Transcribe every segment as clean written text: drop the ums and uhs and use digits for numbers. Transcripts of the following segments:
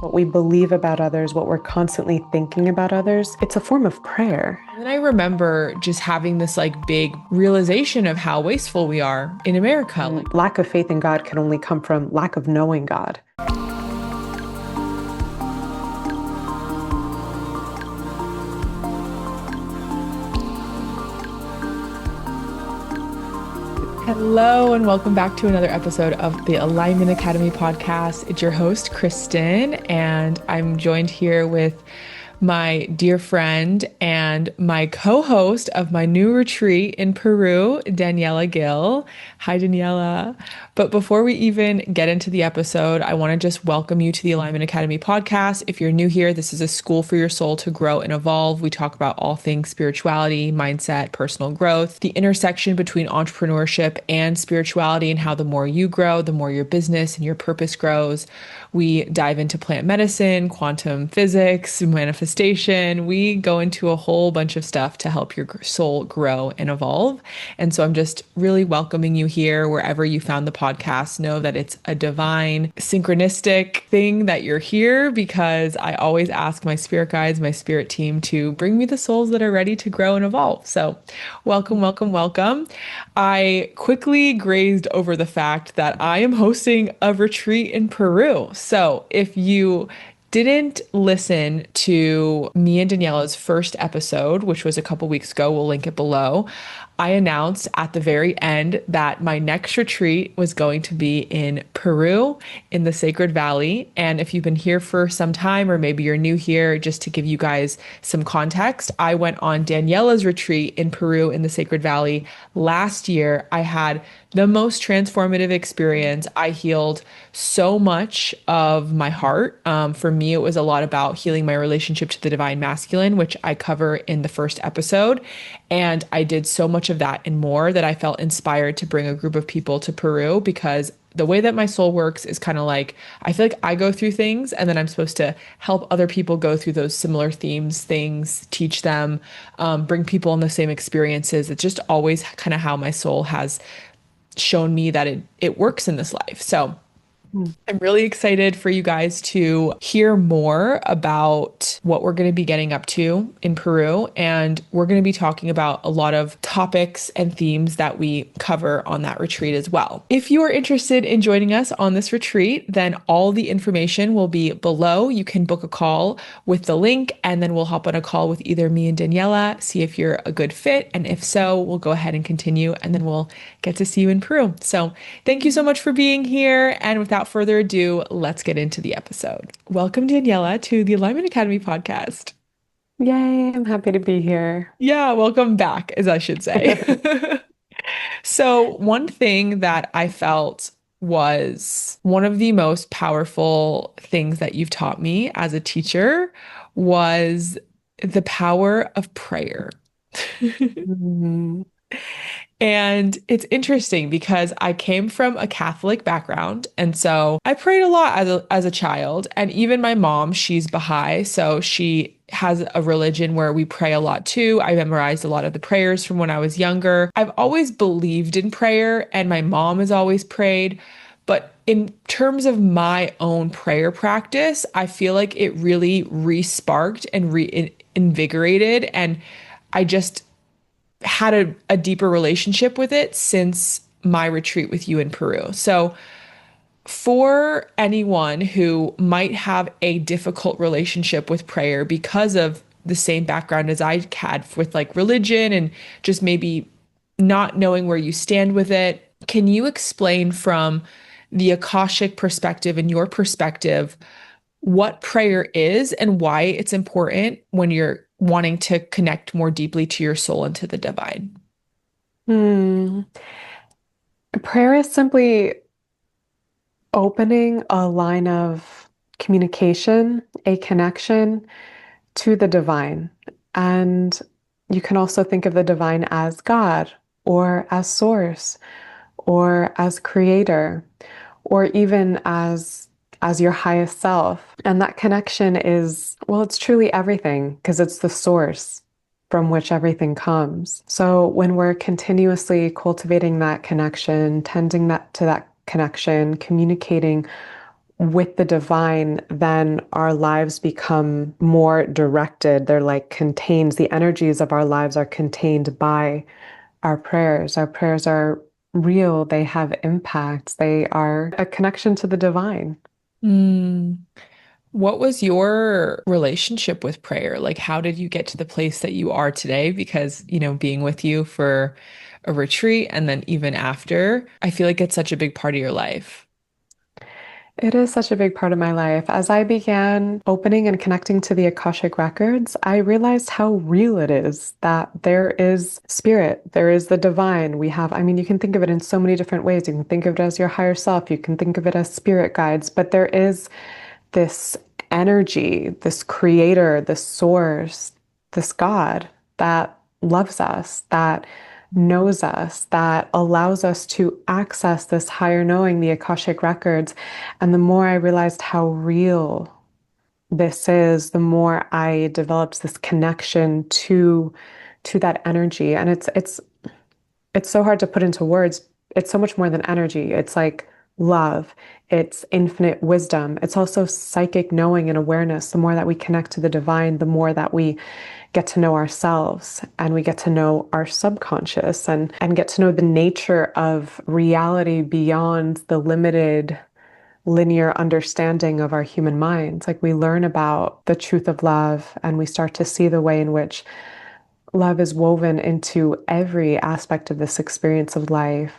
what we believe about others, what we're constantly thinking about others, it's a form of prayer. And I remember just having this like big realization of how wasteful we are in America. And lack of faith in God can only come from lack of knowing God. Hello, and welcome back to another episode of the Alignment Academy podcast. It's your host, Kristen, and I'm joined here with my dear friend and my co-host of my new retreat in Peru, Daniela Gil. Hi, Daniela. But before we even get into the episode, I want to just welcome you to the Alignment Academy podcast. If you're new here, this is a school for your soul to grow and evolve. We talk about all things spirituality, mindset, personal growth, the intersection between entrepreneurship and spirituality, and how the more you grow, the more your business and your purpose grows. We dive into plant medicine, quantum physics, manifestation. We go into a whole bunch of stuff to help your soul grow and evolve. And so I'm just really welcoming you here wherever you found the podcast. Know that it's a divine, synchronistic thing that you're here, because I always ask my spirit guides, my spirit team, to bring me the souls that are ready to grow and evolve. So welcome, welcome, welcome. I quickly grazed over the fact that I am hosting a retreat in Peru. So if you didn't listen to me and Daniela's first episode, which was a couple weeks ago, we'll link it below. I announced at the very end that my next retreat was going to be in Peru in the Sacred Valley. And if you've been here for some time, or maybe you're new here, just to give you guys some context, I went on Daniela's retreat in Peru in the Sacred Valley last year. I had the most transformative experience. I healed so much of my heart. For me, it was a lot about healing my relationship to the divine masculine, which I cover in the first episode. And I did so much of that and more that I felt inspired to bring a group of people to Peru, because the way that my soul works is kind of like, I feel like I go through things and then I'm supposed to help other people go through those similar themes, things, teach them, bring people in the same experiences. It's just always kind of how my soul has shown me that it works in this life. So I'm really excited for you guys to hear more about what we're going to be getting up to in Peru. And we're going to be talking about a lot of topics and themes that we cover on that retreat as well. If you are interested in joining us on this retreat, then all the information will be below. You can book a call with the link, and then we'll hop on a call with either me and Daniela, see if you're a good fit. And if so, we'll go ahead and continue, and then we'll get to see you in Peru. So thank you so much for being here. And without further ado, let's get into the episode. Welcome, Daniela, to the Alignment Academy podcast. Yay, I'm happy to be here. Yeah, welcome back, as I should say. So, one thing that I felt was one of the most powerful things that you've taught me as a teacher was the power of prayer. Mhm. And it's interesting because I came from a Catholic background. And so I prayed a lot as a child. And even my mom, she's Baha'i. So she has a religion where we pray a lot too. I memorized a lot of the prayers from when I was younger. I've always believed in prayer, and my mom has always prayed. But in terms of my own prayer practice, I feel like it really re-sparked and reinvigorated. And I just had a deeper relationship with it since my retreat with you in Peru. So, for anyone who might have a difficult relationship with prayer because of the same background as I had with like religion and just maybe not knowing where you stand with it, can you explain from the Akashic perspective and your perspective what prayer is and why it's important when you're wanting to connect more deeply to your soul and to the divine? Hmm. Prayer is simply opening a line of communication, a connection to the divine. And you can also think of the divine as God, or as source, or as creator, or even as your highest self. And that connection is, well, it's truly everything, because it's the source from which everything comes. So when we're continuously cultivating that connection, tending that to that connection, communicating with the divine, then our lives become more directed. They're like contained. The energies of our lives are contained by our prayers. Our prayers are real. They have impact. They are a connection to the divine. Mm. What was your relationship with prayer? Like, how did you get to the place that you are today? Because, being with you for a retreat and then even after, I feel like it's such a big part of your life. It is such a big part of my life. As I began opening and connecting to the Akashic records, I realized how real it is that there is spirit, there is the divine. You can think of it in so many different ways. You can think of it as your higher self, you can think of it as spirit guides, but there is this energy, this creator, this source, this God that loves us, that knows us, that allows us to access this higher knowing, the Akashic records. And the more I realized how real this is, the more I developed this connection to that energy. And it's so hard to put into words. It's so much more than energy. It's like love. It's infinite wisdom. It's also psychic knowing and awareness. The more that we connect to the divine, the more that we get to know ourselves and we get to know our subconscious and get to know the nature of reality beyond the limited linear understanding of our human minds. Like we learn about the truth of love and we start to see the way in which love is woven into every aspect of this experience of life.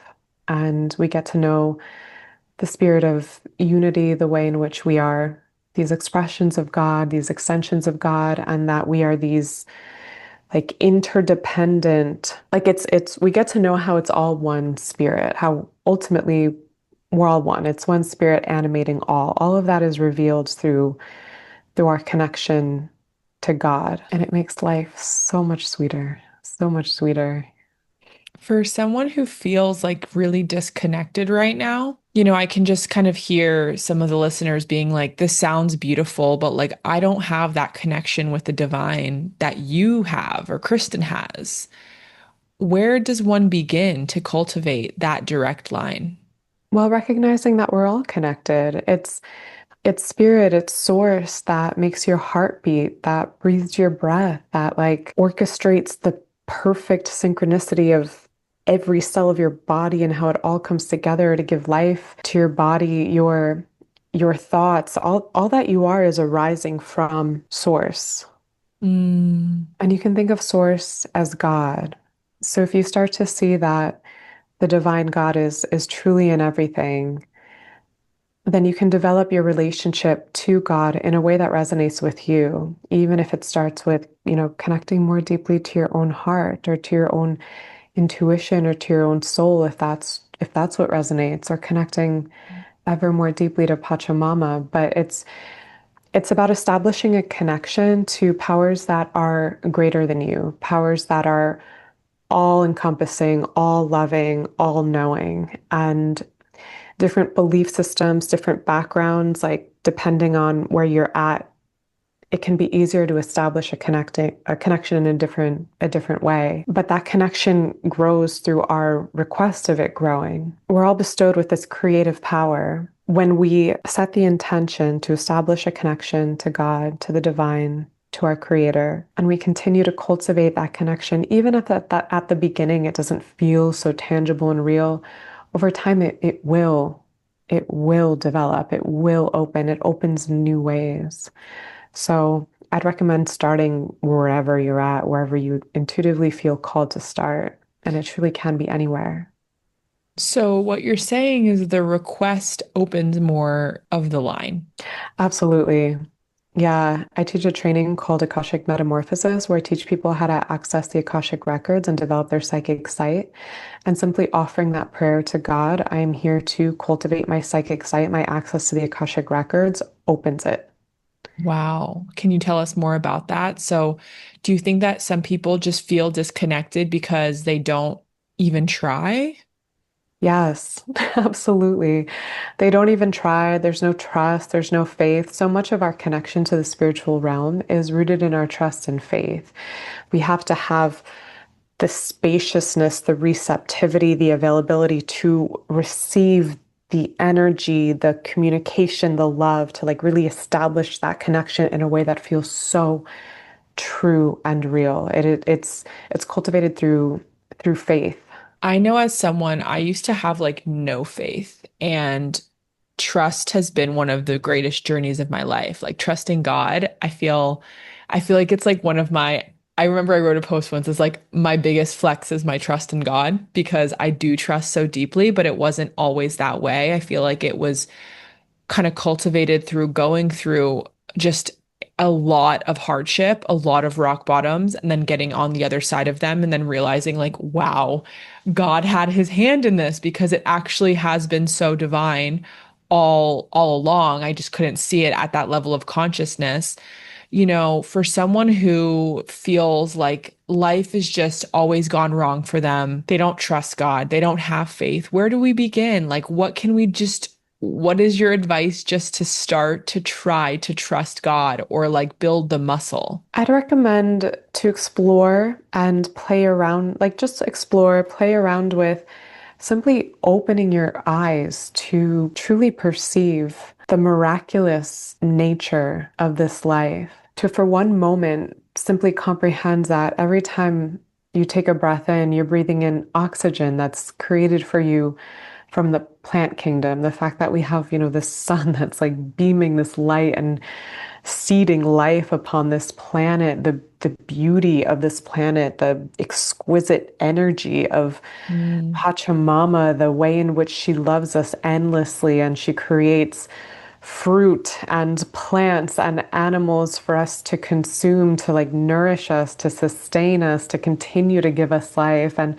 And we get to know the spirit of unity, the way in which we are these expressions of God, these extensions of God, and that we are these like interdependent, like we get to know how it's all one spirit, how ultimately we're all one. It's one spirit animating all. All of that is revealed through our connection to God. And it makes life so much sweeter, so much sweeter. For someone who feels like really disconnected right now, I can just kind of hear some of the listeners being like, this sounds beautiful, but like, I don't have that connection with the divine that you have or Kristen has. Where does one begin to cultivate that direct line? While recognizing that we're all connected, it's spirit, it's source that makes your heart beat, that breathes your breath, that like orchestrates the perfect synchronicity of every cell of your body and how it all comes together to give life to your body, your thoughts, all that you are is arising from source. Mm. And you can think of source as God. So if you start to see that the divine God is truly in everything, then you can develop your relationship to God in a way that resonates with you, even if it starts with, connecting more deeply to your own heart or to your own intuition or to your own soul, if that's what resonates, or connecting ever more deeply to Pachamama. But it's about establishing a connection to powers that are greater than you, powers that are all encompassing, all loving, all knowing. And different belief systems, different backgrounds, like depending on where you're at, it can be easier to establish a connection in a different way. But that connection grows through our request of it growing. We're all bestowed with this creative power. When we set the intention to establish a connection to God, to the divine, to our creator, and we continue to cultivate that connection, even if that at the beginning it doesn't feel so tangible and real, over time it will develop, it will open, it opens new ways. So I'd recommend starting wherever you're at, wherever you intuitively feel called to start. And it truly can be anywhere. So, what you're saying is the request opens more of the line. Absolutely. Yeah, I teach a training called Akashic Metamorphosis, where I teach people how to access the Akashic records and develop their psychic sight. And simply offering that prayer to God, I am here to cultivate my psychic sight, my access to the Akashic records opens it. Wow. Can you tell us more about that? So, do you think that some people just feel disconnected because they don't even try? Yes, absolutely. They don't even try. There's no trust, there's no faith. So much of our connection to the spiritual realm is rooted in our trust and faith. We have to have the spaciousness, the receptivity, the availability to receive the energy, the communication, the love to like really establish that connection in a way that feels so true and real. It's cultivated through faith. I know as someone, I used to have like no faith, and trust has been one of the greatest journeys of my life. Like trusting God, I feel like it's like one of my, I remember I wrote a post once, it's like my biggest flex is my trust in God because I do trust so deeply, but it wasn't always that way. I feel like it was kind of cultivated through going through just a lot of hardship, a lot of rock bottoms, and then getting on the other side of them and then realizing like, wow, God had his hand in this because it actually has been so divine all along. I just couldn't see it at that level of consciousness. You know, for someone who feels like life is just always gone wrong for them, they don't trust God, they don't have faith. Where do we begin? Like, what is your advice just to start to try to trust God or like build the muscle? I'd recommend to explore and play around, like just explore, play around with simply opening your eyes to truly perceive the miraculous nature of this life. To, for one moment, simply comprehend that every time you take a breath in, you're breathing in oxygen that's created for you from the plant kingdom. The fact that we have, this sun that's like beaming this light and seeding life upon this planet, the beauty of this planet, the exquisite energy of Mm, Pachamama, the way in which she loves us endlessly and she creates fruit and plants and animals for us to consume, to like nourish us, to sustain us, to continue to give us life. And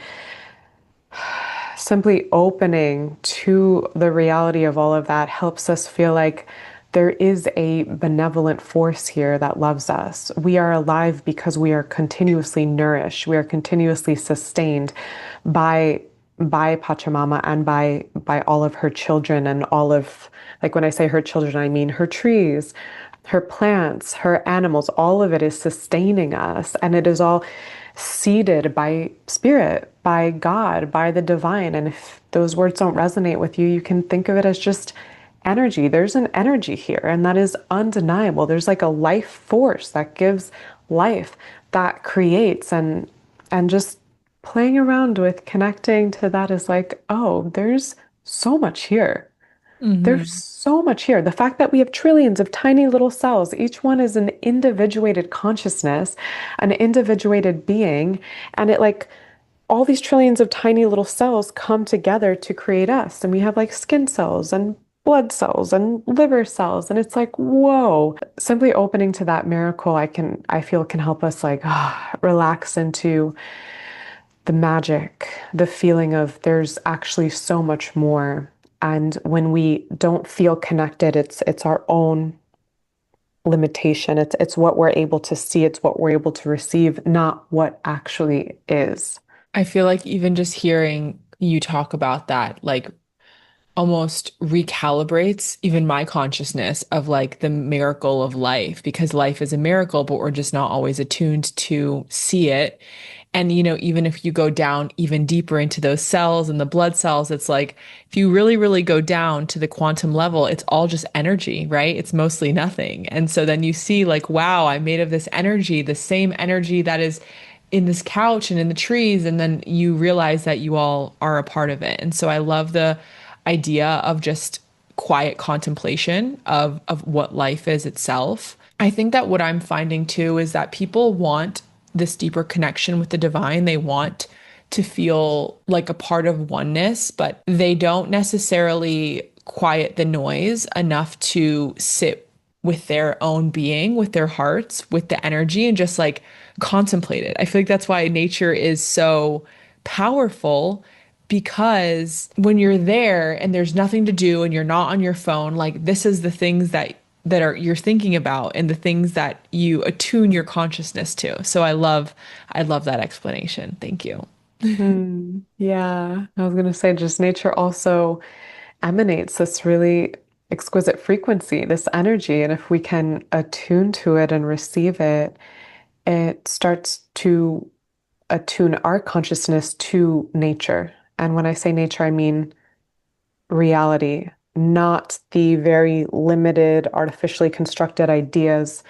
simply opening to the reality of all of that helps us feel like there is a benevolent force here that loves us. We are alive because we are continuously nourished. We are continuously sustained by Pachamama and by all of her children and all of, like when I say her children, I mean her trees, her plants, her animals, all of it is sustaining us. And it is all seeded by spirit, by God, by the divine. And if those words don't resonate with you, you can think of it as just energy. There's an energy here, and that is undeniable. There's like a life force that gives life, that creates, and just playing around with connecting to that is like, oh, there's so much here. There's hmm. so much here. The fact that we have trillions of tiny little cells, each one is an individuated consciousness, an individuated being, and it like all these trillions of tiny little cells come together to create us. And we have like skin cells and blood cells and liver cells. And it's like, whoa. Simply opening to that miracle, I feel can help us like relax into the magic, the feeling of there's actually so much more. And when we don't feel connected, it's our own limitation. It's what we're able to see, it's what we're able to receive, not what actually is. I feel like even just hearing you talk about that, like almost recalibrates even my consciousness of like the miracle of life because life is a miracle, but we're just not always attuned to see it. And, you know, even if you go down even deeper into those cells and the blood cells, it's like if you really, really go down to the quantum level, it's all just energy, right? It's mostly nothing. And so then you see, like, wow, I'm made of this energy, the same energy that is in this couch and in the trees. And then you realize that you all are a part of it. And so I love the idea of just quiet contemplation of what life is itself. I think that what I'm finding too is that people want this deeper connection with the divine. They want to feel like a part of oneness, but they don't necessarily quiet the noise enough to sit with their own being, with their hearts, with the energy, and just like contemplate it. I feel like that's why nature is so powerful because when you're there and there's nothing to do and you're not on your phone, like this is the things that are you're thinking about and the things that you attune your consciousness to. So I love that explanation. Thank you. Yeah, I was gonna say just nature also emanates this really exquisite frequency, this energy, and if we can attune to it and receive it, it starts to attune our consciousness to nature. And when I say nature, I mean reality, not the very limited, artificially constructed ideas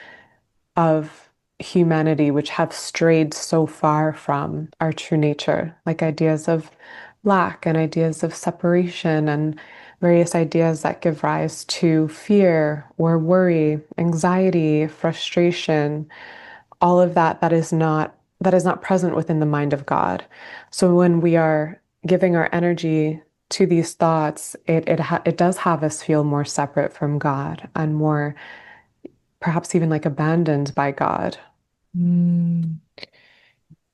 of humanity, which have strayed so far from our true nature, like ideas of lack and ideas of separation and various ideas that give rise to fear or worry, anxiety, frustration, all of that that is not present within the mind of God. So when we are giving our energy to these thoughts, it does have us feel more separate from God and more perhaps even like abandoned by God. Mm.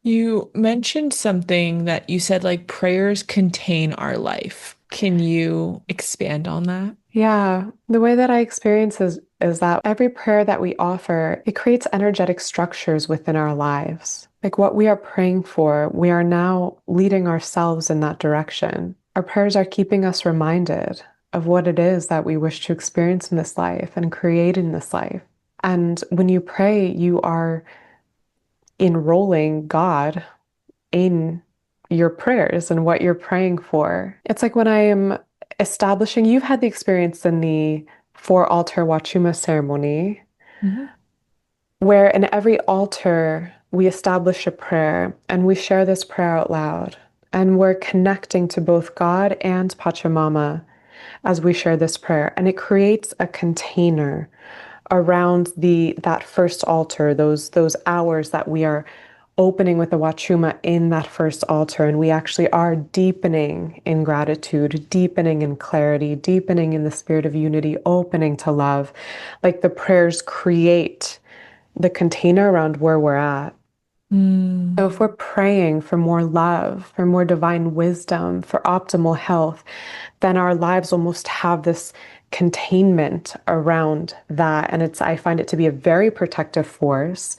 You mentioned something that you said like prayers contain our life. Can you expand on that? Yeah, the way that I experience is that every prayer that we offer, it creates energetic structures within our lives. Like what we are praying for, we are now leading ourselves in that direction. Our prayers are keeping us reminded of what it is that we wish to experience in this life and create in this life. And when you pray, you are enrolling God in your prayers and what you're praying for. It's like when I am establishing, you've had the experience in the four altar Wachuma ceremony, Mhm. where in every altar we establish a prayer and we share this prayer out loud. And we're connecting to both God and Pachamama as we share this prayer. And it creates a container around the that first altar, those hours that we are opening with the Wachuma in that first altar. And we actually are deepening in gratitude, deepening in clarity, deepening in the spirit of unity, opening to love. Like the prayers create the container around where we're at. So Mm. if we're praying for more love, for more divine wisdom, for optimal health, then our lives almost have this containment around that. And I find it to be a very protective force.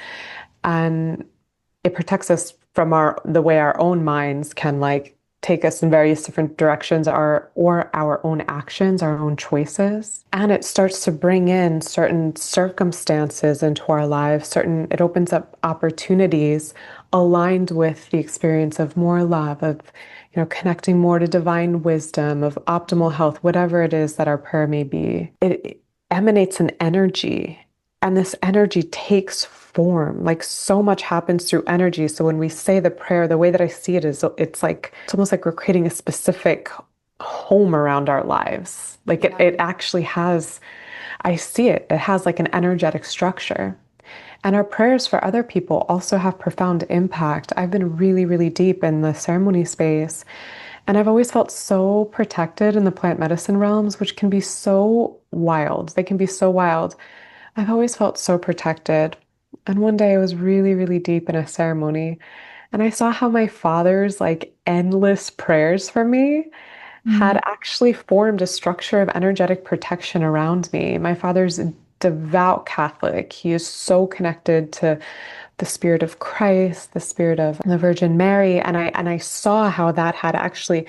And it protects us from the way our own minds can like take us in various different directions or our own actions, our own choices. And it starts to bring in certain circumstances into our lives, it opens up opportunities aligned with the experience of more love, of connecting more to divine wisdom, of optimal health, whatever it is that our prayer may be. It emanates an energy, and this energy takes form. Like so much happens through energy. So when we say the prayer, the way that I see it is it's almost like we're creating a specific home around our lives. Like it actually has, I see it, it has like an energetic structure. And our prayers for other people also have profound impact. I've been really, really deep in the ceremony space, and I've always felt so protected in the plant medicine realms, which can be so wild. They can be so wild. I've always felt so protected. And one day I was really, really deep in a ceremony, and I saw how my father's like endless prayers for me had Mm. actually formed a structure of energetic protection around me. My father's a devout Catholic. He is so connected to the spirit of Christ, the spirit of the Virgin Mary, and I saw how that had actually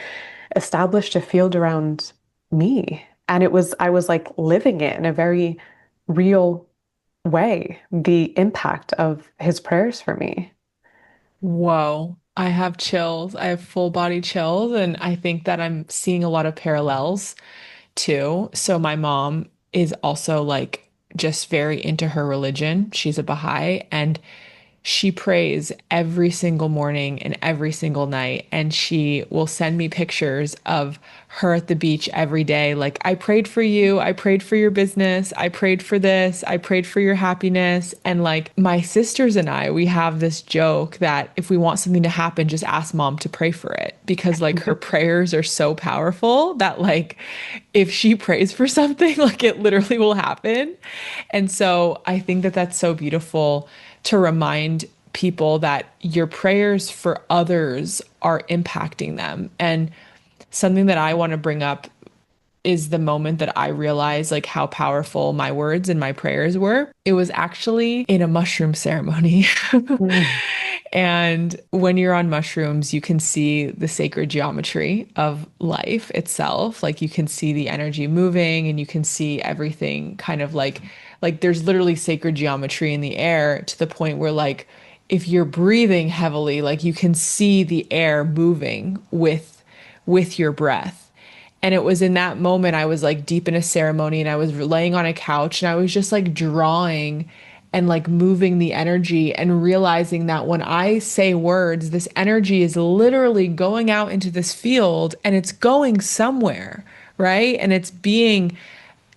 established a field around me. And I was like living it in a very real way, the impact of his prayers for me. Whoa. I have chills. I have full body chills, and I think that I'm seeing a lot of parallels too. So my mom is also like just very into her religion. She's a Baha'i, and she prays every single morning and every single night. And she will send me pictures of her at the beach every day. Like, I prayed for you. I prayed for your business. I prayed for this. I prayed for your happiness. And like, my sisters and I, we have this joke that if we want something to happen, just ask mom to pray for it. Because like her prayers are so powerful that like, if she prays for something, like it literally will happen. And so I think that that's so beautiful to remind people that your prayers for others are impacting them. And something that I want to bring up is the moment that I realized like how powerful my words and my prayers were. It was actually in a mushroom ceremony. Mm. And when you're on mushrooms, you can see the sacred geometry of life itself. Like you can see the energy moving and you can see everything kind of like there's literally sacred geometry in the air to the point where like if you're breathing heavily, like you can see the air moving with your breath. And it was in that moment I was like deep in a ceremony and I was laying on a couch and I was just like drawing and like moving the energy and realizing that when I say words, this energy is literally going out into this field and it's going somewhere, right? And it's being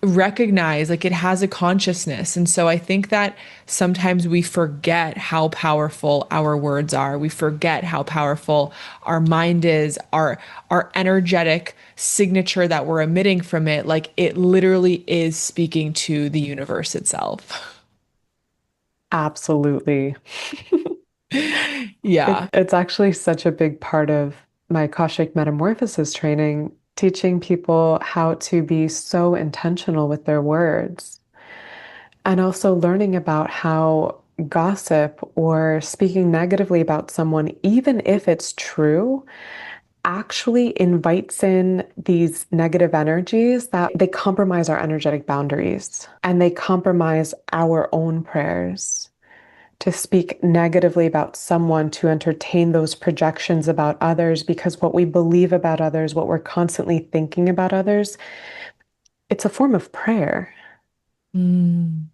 recognize like it has a consciousness. And so I think that sometimes we forget how powerful our words are. We forget how powerful our mind is, our energetic signature that we're emitting from it. Like it literally is speaking to the universe itself. Absolutely. Yeah. It's actually such a big part of my Akashic Metamorphosis training, teaching people how to be so intentional with their words, and also learning about how gossip or speaking negatively about someone, even if it's true, actually invites in these negative energies that they compromise our energetic boundaries and they compromise our own prayers. To speak negatively about someone, to entertain those projections about others, because what we believe about others, what we're constantly thinking about others, it's a form of prayer Mm.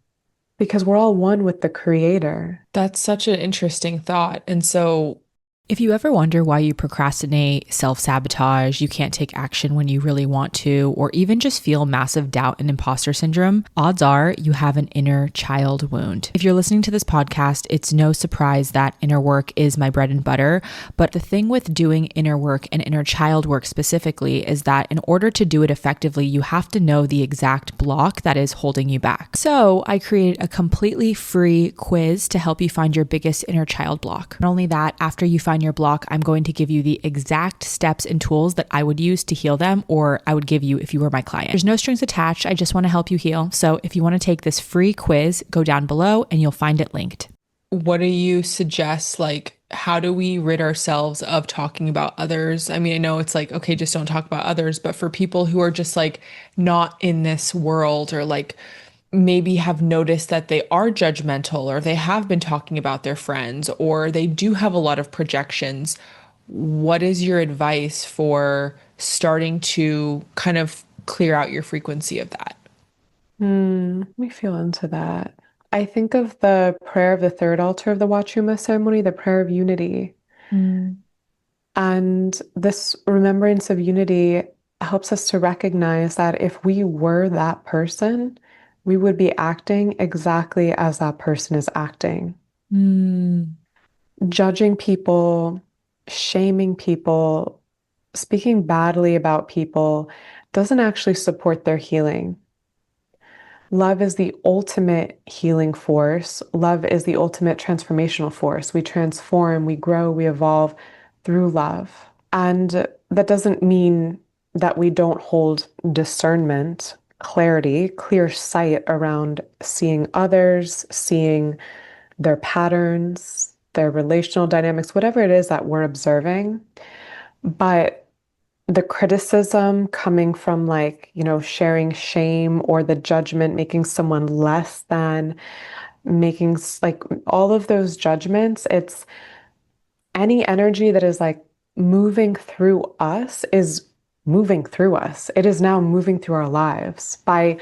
because we're all one with the Creator. That's such an interesting thought. And so if you ever wonder why you procrastinate, self sabotage, you can't take action when you really want to, or even just feel massive doubt and imposter syndrome, odds are you have an inner child wound. If you're listening to this podcast, it's no surprise that inner work is my bread and butter. But the thing with doing inner work and inner child work specifically is that in order to do it effectively, you have to know the exact block that is holding you back. So I created a completely free quiz to help you find your biggest inner child block. Not only that, after you find your block, I'm going to give you the exact steps and tools that I would use to heal them, or I would give you if you were my client. There's no strings attached. I just want to help you heal. So if you want to take this free quiz, go down below and you'll find it linked. what do you suggest? Like, how do we rid ourselves of talking about others? I mean, I know it's like, okay, just don't talk about others, but for people who are just like not in this world or like maybe have noticed that they are judgmental or they have been talking about their friends or they do have a lot of projections, what is your advice for starting to kind of clear out your frequency of that? Let me feel into that. I think of the prayer of the third altar of the Wachuma ceremony, the prayer of unity. Mm. And this remembrance of unity helps us to recognize that if we were that person, we would be acting exactly as that person is acting. Mm. Judging people, shaming people, speaking badly about people doesn't actually support their healing. Love is the ultimate healing force. Love is the ultimate transformational force. We transform, we grow, we evolve through love. And that doesn't mean that we don't hold discernment, clarity, clear sight around seeing others, seeing their patterns, their relational dynamics, whatever it is that we're observing. But the criticism coming from like, sharing shame or the judgment, making someone less than, making like all of those judgments, it's any energy that is like moving through us is moving through us. It is now moving through our lives by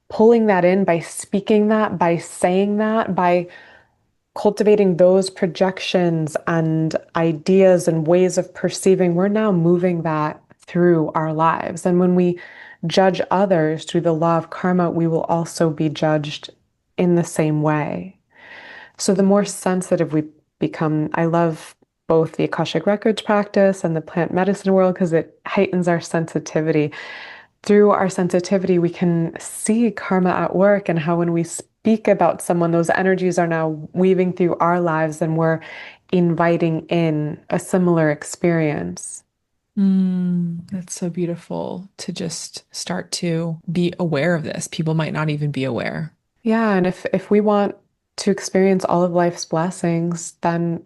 pulling that in, by speaking that, by saying that, by cultivating those projections and ideas and ways of perceiving, we're now moving that through our lives. And when we judge others through the law of karma, we will also be judged in the same way. So the more sensitive we become, I love both the Akashic Records practice and the plant medicine world because it heightens our sensitivity. Through our sensitivity, we can see karma at work and how when we speak about someone, those energies are now weaving through our lives and we're inviting in a similar experience. That's so beautiful to just start to be aware of this. People might not even be aware. Yeah, and if we want to experience all of life's blessings, then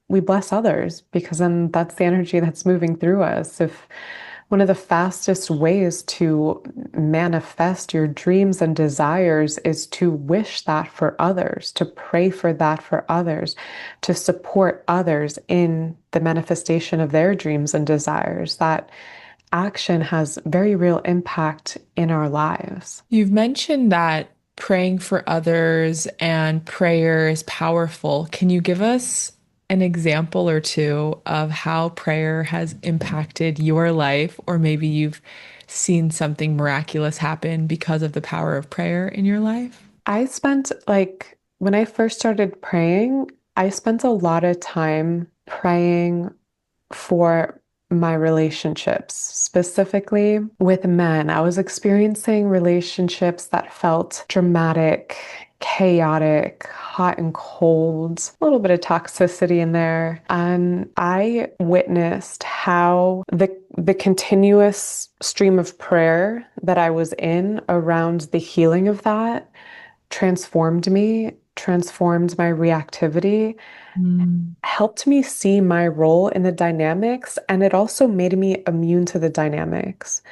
we bless others because then that's the energy that's moving through us. If one of the fastest ways to manifest your dreams and desires is to wish that for others, to pray for that for others, to support others in the manifestation of their dreams and desires, that action has very real impact in our lives. You've mentioned that praying for others and prayer is powerful. Can you give us an example or two of how prayer has impacted your life, or maybe you've seen something miraculous happen because of the power of prayer in your life? I spent like, when I first started praying, I spent a lot of time praying for my relationships, specifically with men. I was experiencing relationships that felt dramatic, chaotic, hot and cold, a little bit of toxicity in there. And I witnessed how the continuous stream of prayer that I was in around the healing of that transformed me, transformed my reactivity, Mm. helped me see my role in the dynamics, and it also made me immune to the dynamics.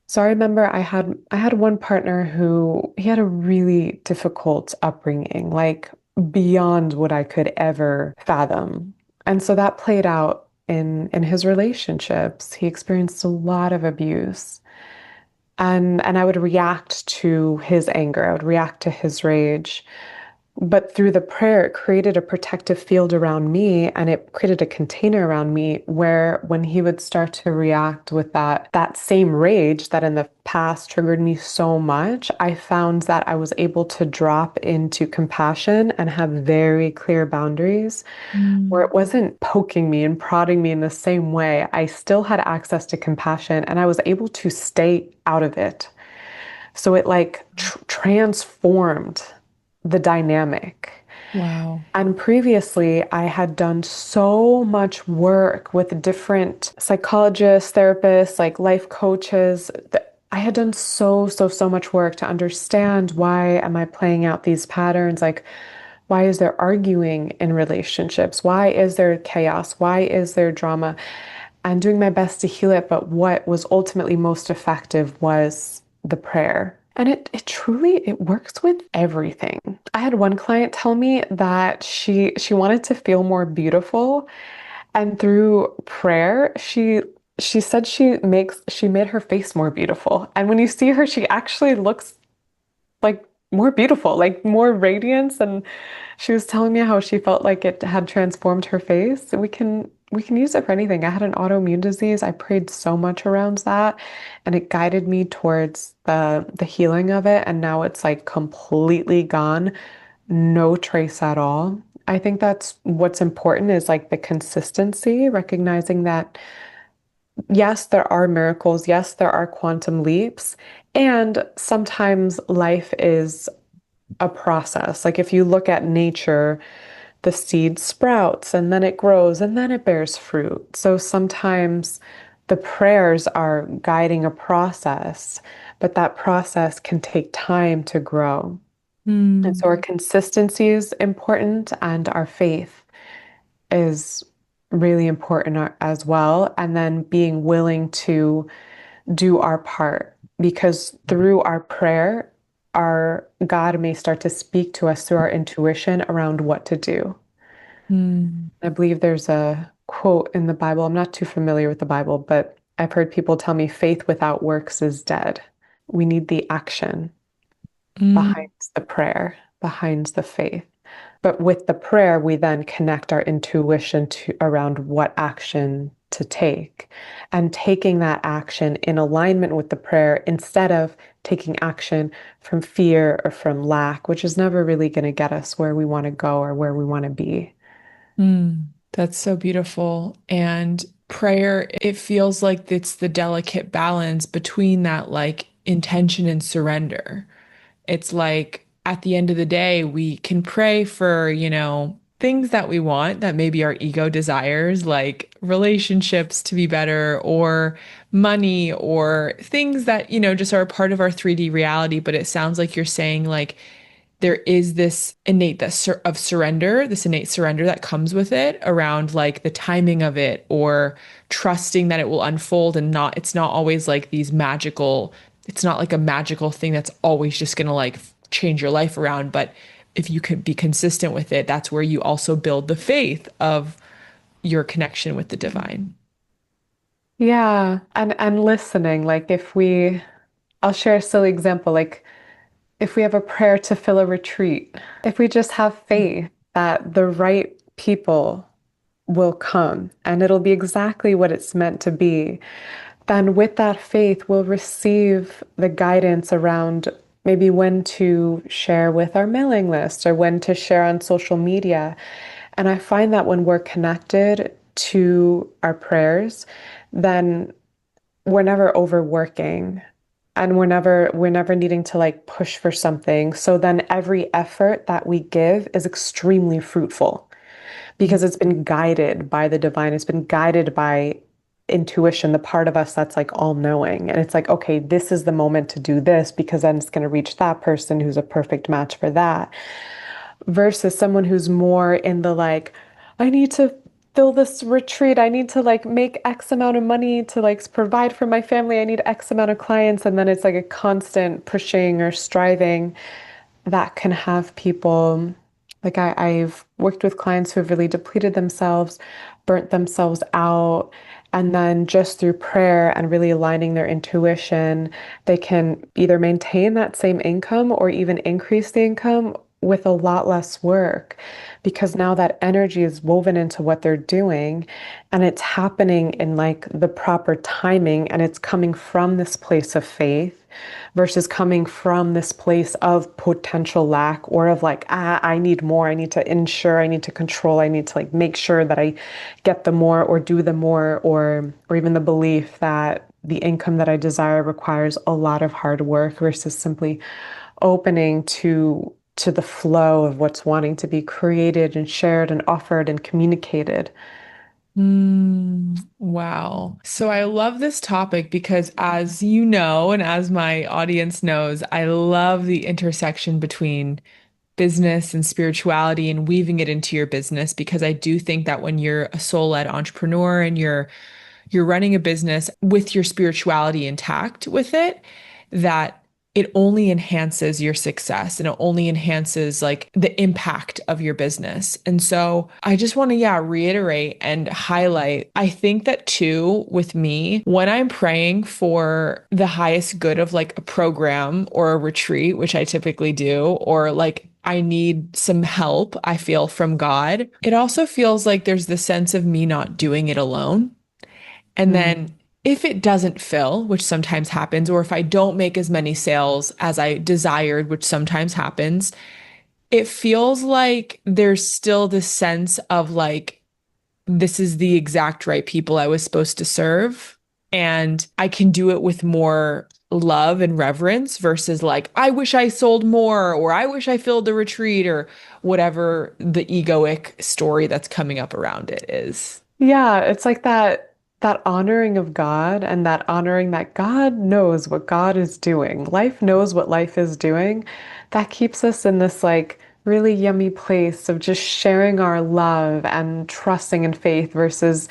So I remember I had one partner who he had a really difficult upbringing, like beyond what I could ever fathom. And so that played out in his relationships. He experienced a lot of abuse. And I would react to his anger. I would react to his rage. But through the prayer, it created a protective field around me, and it created a container around me where when he would start to react with that same rage that in the past triggered me so much, I found that I was able to drop into compassion and have very clear boundaries where Mm. it wasn't poking me and prodding me in the same way. I still had access to compassion and I was able to stay out of it. So it like transformed the dynamic. Wow. And previously, I had done so much work with different psychologists, therapists, like life coaches. I had done so much work to understand why am I playing out these patterns? Like, why is there arguing in relationships? Why is there chaos? Why is there drama? And doing my best to heal it. But what was ultimately most effective was the prayer. And it truly it works with everything. I had one client tell me that she wanted to feel more beautiful, and through prayer, she said she made her face more beautiful. And when you see her, she actually looks like more beautiful, like more radiance. And she was telling me how she felt like it had transformed her face. We can use it for anything. I had an autoimmune disease. I prayed so much around that, and it guided me towards the healing of it. And now it's like completely gone, no trace at all. I think that's what's important is like the consistency, recognizing that yes, there are miracles. Yes, there are quantum leaps. And sometimes life is a process. Like if you look at nature, the seed sprouts and then it grows and then it bears fruit. So sometimes the prayers are guiding a process, but that process can take time to grow. And Mm. so our consistency is important and our faith is really important as well. And then being willing to do our part because through our prayer, our God may start to speak to us through our intuition around what to do. Mm. I believe there's a quote in the Bible. I'm not too familiar with the Bible, but I've heard people tell me faith without works is dead. We need the action behind Mm. the prayer, behind the faith. But with the prayer, we then connect our intuition to around what action to take and taking that action in alignment with the prayer instead of taking action from fear or from lack, which is never really going to get us where we want to go or where we want to be. Mm. That's so beautiful. And prayer, it feels like it's the delicate balance between that like intention and surrender. It's like at the end of the day, we can pray for, things that we want that maybe our ego desires, like relationships to be better or money or things that, just are a part of our 3D reality. But it sounds like you're saying like there is this of surrender, this innate surrender that comes with it around like the timing of it or trusting that it will unfold and it's not always like it's not like a magical thing that's always just going to like change your life around. But if you can be consistent with it, that's where you also build the faith of your connection with the divine. Yeah. And listening, like if we I'll share a silly example, like if we have a prayer to fill a retreat, if we just have faith that the right people will come and it'll be exactly what it's meant to be, then with that faith, we'll receive the guidance around maybe when to share with our mailing list or when to share on social media. And I find that when we're connected to our prayers, then we're never overworking and we're never needing to like push for something. So then every effort that we give is extremely fruitful because it's been guided by the divine. It's been guided by intuition, the part of us that's like all knowing. And it's like, okay, this is the moment to do this because then it's going to reach that person who's a perfect match for that. Versus someone who's more in the like, I need to fill this retreat. I need to like make X amount of money to like provide for my family. I need X amount of clients. And then it's like a constant pushing or striving that can have people like I've worked with clients who have really depleted themselves, burnt themselves out, and then just through prayer and really aligning their intuition, they can either maintain that same income or even increase the income with a lot less work because now that energy is woven into what they're doing and it's happening in like the proper timing and it's coming from this place of faith versus coming from this place of potential lack or of like, I need more. I need to ensure, I need to control, I need to like make sure that I get the more or do the more or even the belief that the income that I desire requires a lot of hard work versus simply opening to the flow of what's wanting to be created and shared and offered and communicated. Wow. So I love this topic because, as you know, and as my audience knows, I love the intersection between business and spirituality and weaving it into your business because I do think that when you're a soul-led entrepreneur and you're running a business with your spirituality intact with it, that it only enhances your success and it only enhances like the impact of your business. And so I just want to, yeah, reiterate and highlight. I think that too, with me, when I'm praying for the highest good of like a program or a retreat, which I typically do, or like I need some help, I feel from God, it also feels like there's the sense of me not doing it alone. And Mm. then if it doesn't fill, which sometimes happens, or if I don't make as many sales as I desired, which sometimes happens, it feels like there's still this sense of like, this is the exact right people I was supposed to serve. And I can do it with more love and reverence versus like, I wish I sold more, or I wish I filled the retreat, or whatever the egoic story that's coming up around it is. Yeah, it's like that honoring of God and that honoring that God knows what God is doing. Life knows what life is doing. That keeps us in this like really yummy place of just sharing our love and trusting in faith versus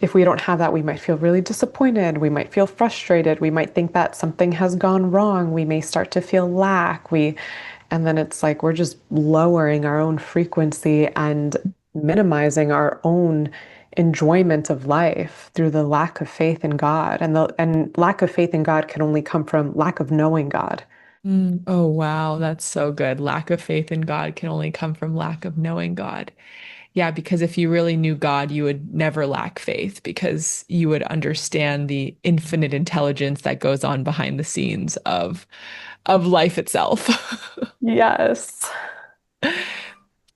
if we don't have that, we might feel really disappointed. We might feel frustrated. We might think that something has gone wrong. We may start to feel lack. And then it's like we're just lowering our own frequency and minimizing our own enjoyment of life through the lack of faith in God. And lack of faith in God can only come from lack of knowing God. Oh, wow. That's so good. Lack of faith in God can only come from lack of knowing God. Yeah, because if you really knew God, you would never lack faith because you would understand the infinite intelligence that goes on behind the scenes of life itself. Yes.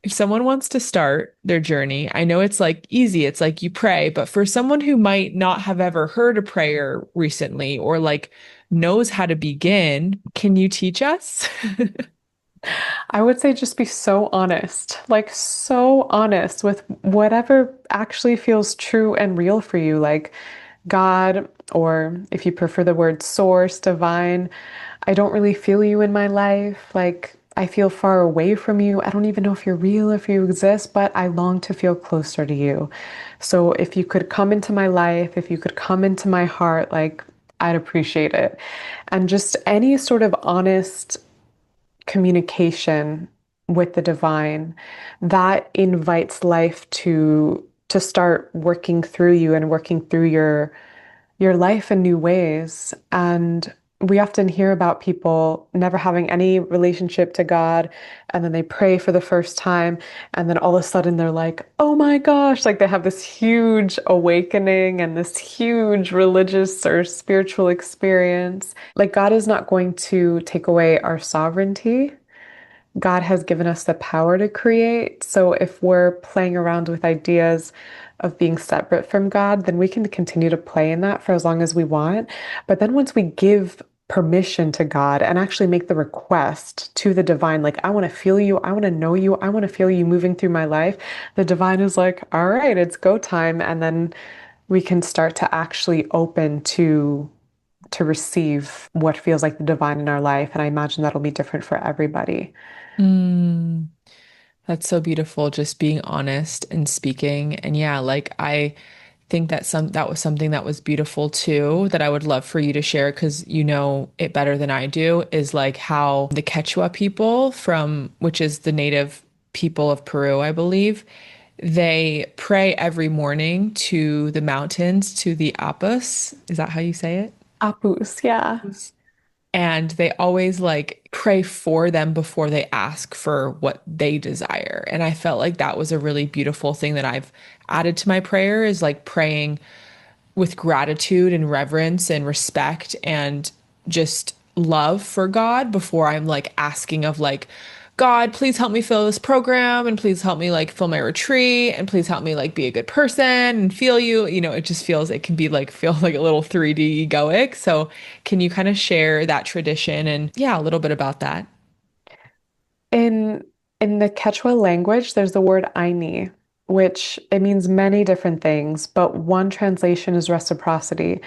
If someone wants to start their journey, I know it's like easy, it's like you pray, but for someone who might not have ever heard a prayer recently or like knows how to begin, can you teach us? I would say just be so honest, like so honest with whatever actually feels true and real for you, like God, or if you prefer the word source, divine. I don't really feel you in my life. Like I feel far away from you. I don't even know if you're real, if you exist, but I long to feel closer to you. So if you could come into my life, if you could come into my heart, like I'd appreciate it. And just any sort of honest communication with the divine that invites life to start working through you and working through your life in new ways. And we often hear about people never having any relationship to God, and then they pray for the first time, and then all of a sudden they're like, oh my gosh, like they have this huge awakening and this huge religious or spiritual experience. Like, God is not going to take away our sovereignty. God has given us the power to create. So if we're playing around with ideas of being separate from God, then we can continue to play in that for as long as we want. But then once we give permission to God and actually make the request to the divine, like, I want to feel you, I want to know you, I want to feel you moving through my life, the divine is like, all right, it's go time. And then we can start to actually open to receive what feels like the divine in our life. And I imagine that'll be different for everybody. Mm, that's so beautiful, just being honest and speaking. And yeah, like I think that was something that was beautiful too, that I would love for you to share because you know it better than I do, is like how the Quechua people from which is the native people of Peru, I believe, they pray every morning to the mountains, to the Apus. Is that how you say it? Apus, yeah. And they always like pray for them before they ask for what they desire. And I felt like that was a really beautiful thing that I've added to my prayer, is like praying with gratitude and reverence and respect and just love for God before I'm like asking of like, God, please help me fill this program and please help me like fill my retreat and please help me like be a good person and feel you. You know, it just feels, it can be like feel like a little 3D egoic. So can you kind of share that tradition and yeah, a little bit about that? In in the Quechua language, there's the word aini, which it means many different things, but one translation is reciprocity,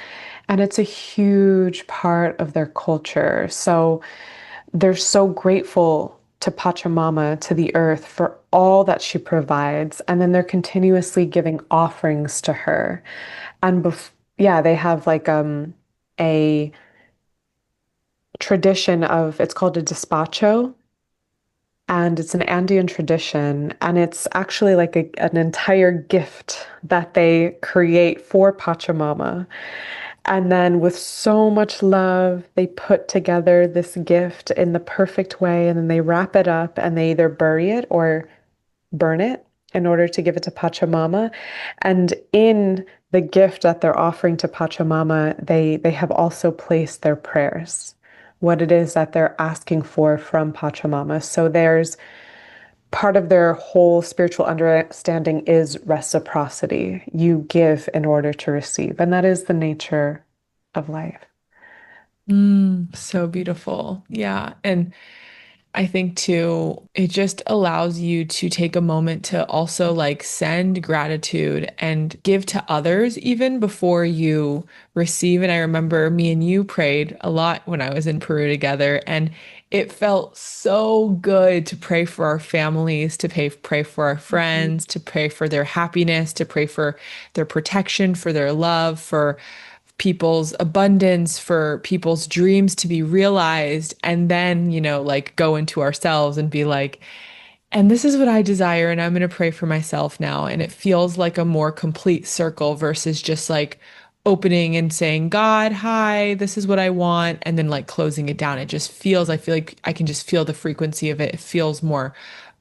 and it's a huge part of their culture. So they're so grateful to Pachamama, to the earth, for all that she provides, and then they're continuously giving offerings to her. And yeah, they have like a tradition of, it's called a despacho, and it's an Andean tradition, and it's actually like an entire gift that they create for Pachamama. And then, with so much love, they put together this gift in the perfect way, and then they wrap it up and they either bury it or burn it in order to give it to Pachamama. And in the gift that they're offering to Pachamama, they have also placed their prayers, what it is that they're asking for from Pachamama. So there's part of their whole spiritual understanding is reciprocity. You give in order to receive, and that is the nature of life. So beautiful. Yeah. And I think too, it just allows you to take a moment to also like send gratitude and give to others even before you receive. And I remember me and you prayed a lot when I was in Peru together, and it felt so good to pray for our families, to pray for our Mhm. friends, to pray for their happiness, to pray for their protection, for their love, for people's abundance, for people's dreams to be realized, and then, you know, like go into ourselves and be like, and this is what I desire, and I'm going to pray for myself now. And it feels like a more complete circle versus just like opening and saying, God, hi, this is what I want, and then like closing it down. It just feels, I feel like I can just feel the frequency of it. It feels more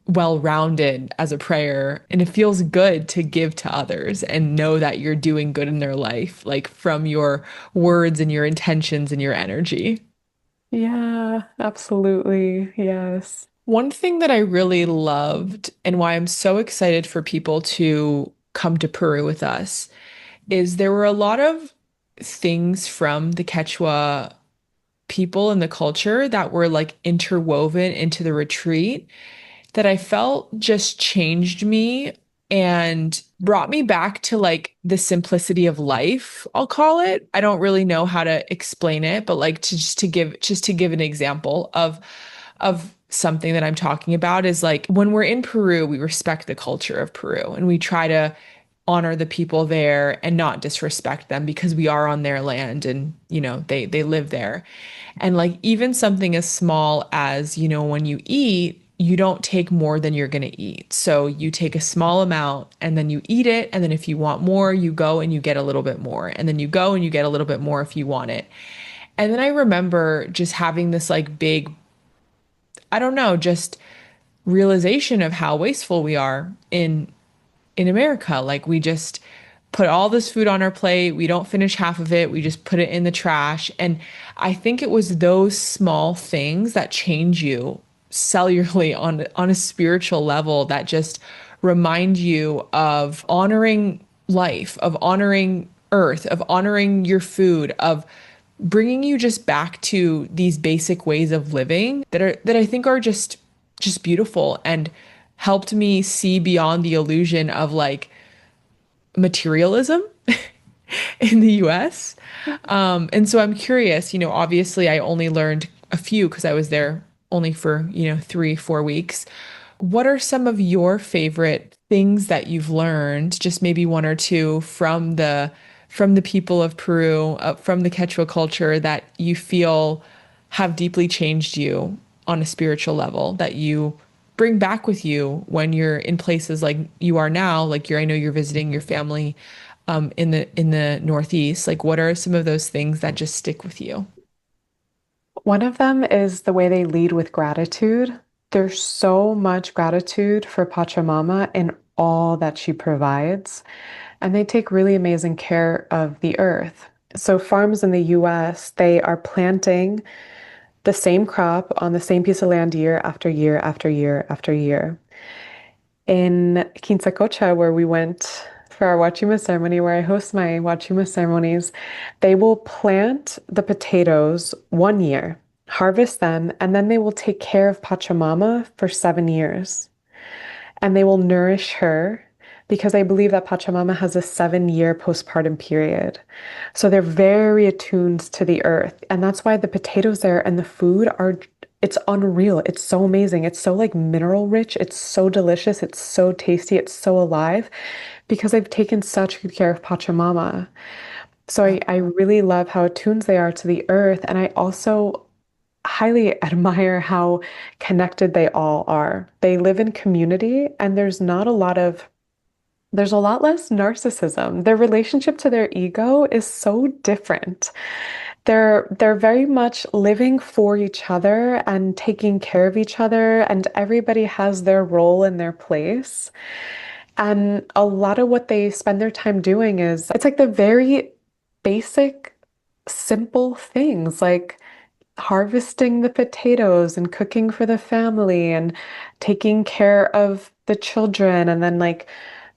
well-rounded as a prayer, and it feels good to give to others and know that you're doing good in their life, like from your words and your intentions and your energy. Yeah, absolutely. Yes. One thing that I really loved and why I'm so excited for people to come to Peru with us is there were a lot of things from the Quechua people and the culture that were like interwoven into the retreat that I felt just changed me and brought me back to like the simplicity of life, I'll call it. I don't really know how to explain it, but like just to give an example of something that I'm talking about is like when we're in Peru, we respect the culture of Peru and we try to honor the people there and not disrespect them because we are on their land and you know they live there. And like even something as small as, you know, when you eat, you don't take more than you're going to eat. So you take a small amount and then you eat it. And then if you want more, you go and you get a little bit more. And then you go and you get a little bit more if you want it. And then I remember just having this like big, I don't know, just realization of how wasteful we are in America. Like we just put all this food on our plate, we don't finish half of it, we just put it in the trash. And I think it was those small things that change you cellularly on a spiritual level that just remind you of honoring life, of honoring earth, of honoring your food, of bringing you just back to these basic ways of living that I think are just beautiful and helped me see beyond the illusion of like materialism in the US. And so I'm curious, obviously I only learned a few because I was there only for, 3, 4 weeks. What are some of your favorite things that you've learned, just maybe one or two from the people of Peru, from the Quechua culture that you feel have deeply changed you on a spiritual level that you bring back with you when you're in places like you are now, like I know you're visiting your family in the Northeast. Like, what are some of those things that just stick with you? One of them is the way they lead with gratitude. There's so much gratitude for Pachamama in all that she provides, and they take really amazing care of the earth. So, farms in the US, they are planting the same crop on the same piece of land year after year after year after year. In Quinsacocha, where we went for our Wachuma ceremony, where I host my Wachuma ceremonies, they will plant the potatoes 1 year, harvest them, and then they will take care of Pachamama for 7 years. And they will nourish her because I believe that Pachamama has a 7 year postpartum period. So they're very attuned to the earth. And that's why the potatoes there and the food are, it's unreal. It's so amazing. It's so like mineral rich. It's so delicious. It's so tasty. It's so alive because they've taken such good care of Pachamama. So I really love how attuned they are to the earth. And I also highly admire how connected they all are. They live in community and there's a lot less narcissism. Their relationship to their ego is so different. They're very much living for each other and taking care of each other, and everybody has their role and their place. And a lot of what they spend their time doing is it's like the very basic, simple things like harvesting the potatoes and cooking for the family and taking care of the children and then like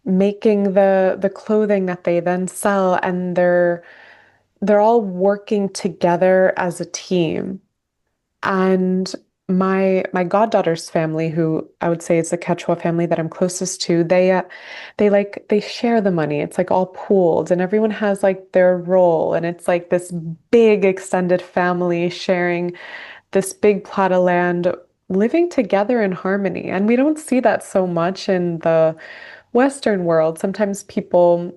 making the clothing that they then sell, and they're all working together as a team. And my goddaughter's family, who I would say is the Quechua family that I'm closest to, they share the money. It's like all pooled, and everyone has like their role, and it's like this big extended family sharing this big plot of land, living together in harmony. And we don't see that so much in the Western world. Sometimes people